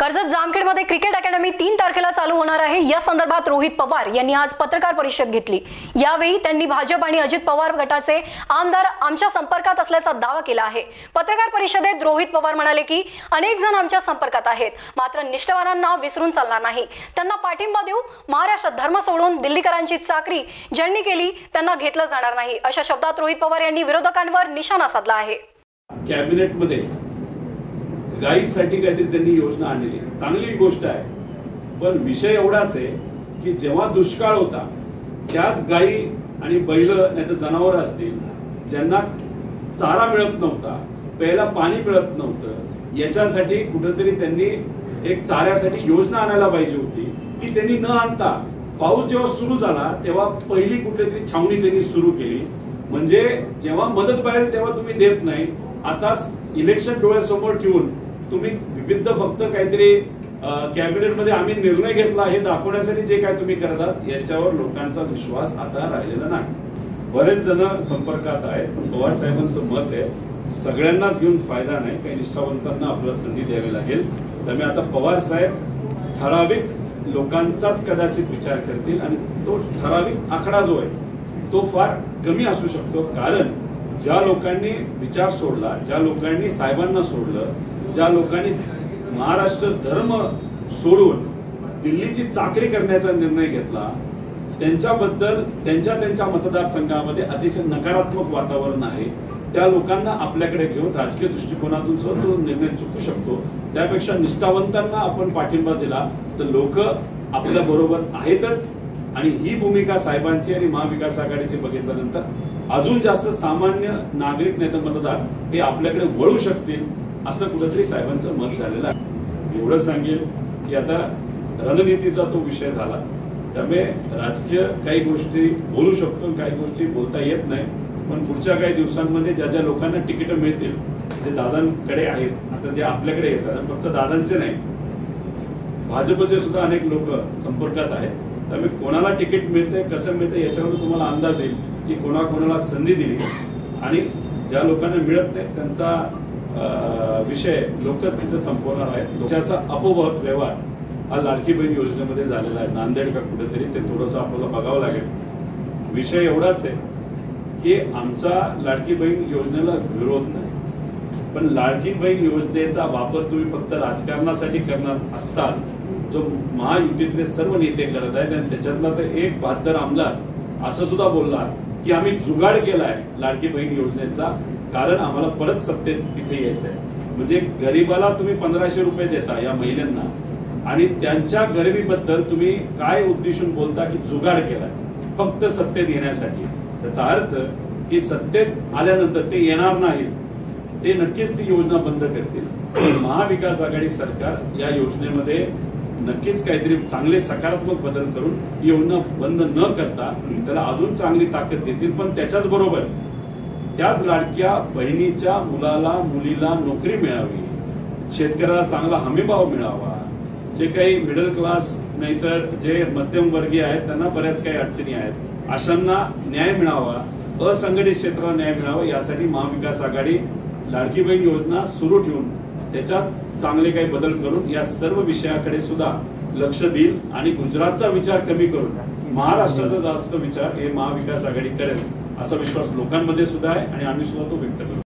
Karjat जामखेडमध्ये cricket academy 3 तारखेला चालू होणार आहे। या संदर्भात रोहित पवार यांनी आज पत्रकार परिषद घेतली। यावेळी त्यांनी भाजप आणि अजित पवार गटाचे आमदार आमच्या संपर्कात असल्याचा दावा केला आहे। पत्रकार परिषदेत रोहित पवार म्हणाले की अनेक जण आमच्या संपर्कात आहेत, मात्र निष्ठावानांना विसरून चालणार नाही। त्यांना पाठिंबा देऊ। महाराष्ट्रात धर्म सोडून दिल्लीकरांची चाकरी ज्यांनी केली त्यांना घेतलं जाणार नाही, अशा शब्दात रोहित पवार यांनी विरोधकांवर निशाणा साधला आहे। कॅबिनेट मध्ये गायीसाठी काहीतरी त्यांनी योजना आणली, चांगली गोष्ट आहे, पण विषय एवढाच आहे की जेव्हा दुष्काळ होता त्याच गायी आणि बैल नाहीतर जनावर असतील ज्यांना चारा मिळत नव्हता, प्यायला पाणी मिळत नव्हतं, याच्यासाठी कुठेतरी त्यांनी एक चाऱ्यासाठी योजना आणायला पाहिजे होती की त्यांनी न आणता पाऊस जेव्हा सुरू झाला तेव्हा पहिली कुठेतरी छावणी त्यांनी सुरू केली। म्हणजे जेव्हा मदत पाहिजे तेव्हा तुम्ही देत नाही, आता इलेक्शन डोळ्यासमोर ठेवून तुम्ही विविध फक्त काहीतरी कॅबिनेट मध्ये आम्ही निर्णय घेतला हे दाखवण्यासाठी जे काय तुम्ही करतात याच्यावर लोकांचा विश्वास आता राहिलेला नाही। बरेच जण संपर्कात आहेत, पण पवार साहेबांचं मत आहे सगळ्यांनाच घेऊन फायदा नाही, काही निष्ठावंतांना आपल्याला संधी द्यावी लागेल। त्यामुळे आता पवार साहेब ठराविक लोकांचाच कदाचित विचार करतील आणि तो ठराविक आकडा जो आहे तो फार कमी असू शकतो, कारण ज्या लोकांनी विचार सोडला, ज्या लोकांनी साहेबांना सोडलं, ज्या लोकांनी महाराष्ट्र धर्म सोडून दिल्लीची चाकरी करण्याचा निर्णय घेतला त्यांच्याबद्दल त्यांच्या मतदारसंघामध्ये अतिशय नकारात्मक वातावरण आहे। त्या लोकांना आपल्याकडे घेऊन राजकीय दृष्टिकोनातून तो निर्णय चुकू शकतो। त्यापेक्षा निष्ठावंतांना आपण पाठिंबा दिला तर लोक आपल्या बरोबर आहेतच, आणि ही भूमिका साहेबांची आणि महाविकास आघाडीची बघितल्यानंतर अजून जास्त सामान्य नागरिक नेते मतदार हे आपल्याकडे वळू शकतील असं कुठेतरी साहेबांचं मत झालेलं आहे। एवढं सांगेल की आता रणनीतीचा तो विषय झाला, त्यामुळे राजकीय काही गोष्टी बोलू शकतो, काही गोष्टी बोलता येत नाही, पण पुढच्या काही दिवसांमध्ये ज्या ज्या लोकांना तिकीट मिळतील जे दादांकडे आहेत, आता जे आपल्याकडे येतात फक्त दादांचे नाही भाजपचे सुद्धा अनेक लोक संपर्कात आहेत, त्यामुळे कोणाला तिकीट मिळते कसं मिळते याच्यावर तुम्हाला अंदाज येईल की कोणाकोणाला संधी दिली, आणि ज्या लोकांना मिळत नाही त्यांचा विषय लोकच तिथे संपवणार आहेत। लोकांचा अपवाद व्यवहार हा लाडकी बहीण योजनेमध्ये झालेला आहे, नांदेड का कुठेतरी ते थोडंसं आपल्याला बघावं लागेल। विषय एवढाच आहे की आमचा लाडकी बहीण योजनेला विरोध नाही, पण लाडकी बहीण योजनेचा वापर तुम्ही फक्त राजकारणासाठी करणार असाल, जो महायुतीतले सर्व नेते करत आहेत, आणि त्याच्यातला तर एक 72 आमदार असं सुद्धा बोलला की आम्ही जुगाड केलाय लाडकी बहीण योजनेचा, कारण आम्हाला परत सत्तेत तिथे यायचंय। म्हणजे गरीबाला तुम्ही 1500 रुपये देता या महिलांना, आणि त्यांच्या गरिबीबद्दल तुम्ही काय उद्देशून बोलता की जुगाड केलाय फक्त सत्तेत येण्यासाठी। त्याचा अर्थ की सत्तेत आल्यानंतर ते येणार नाहीत, ते नक्कीच ती योजना बंद करतील। महाविकास आघाडी सरकार या योजनेमध्ये नक्कीच काहीतरी चांगले सकारात्मक बदल करून योजना बंद न करता त्याला अजून चांगली ताकद देतील, पण त्याच्याच बरोबर त्याच लाडक्या बहिणीच्या मुलीला नोकरी मिळावी, शेतकऱ्याला चांगला हमीभाव मिळावा, जे काही मिडल क्लास नाहीतर जे मध्यमवर्गीय आहेत त्यांना बऱ्याच काही अडचणी आहेत, अशांना न्याय मिळावा, असंघटित क्षेत्राला न्याय मिळावा, यासाठी महाविकास आघाडी लाडकी बहीण योजना सुरू ठेवून त्याच्यात चांगले काही बदल करून या सर्व विषयाकडे सुद्धा लक्ष देईल, आणि गुजरातचा विचार कमी करून महाराष्ट्राचा जास्त विचार हे महाविकास आघाडी करेल असा विश्वास लोकांमध्ये सुद्धा आहे, आणि आम्ही सुद्धा तो व्यक्त करू।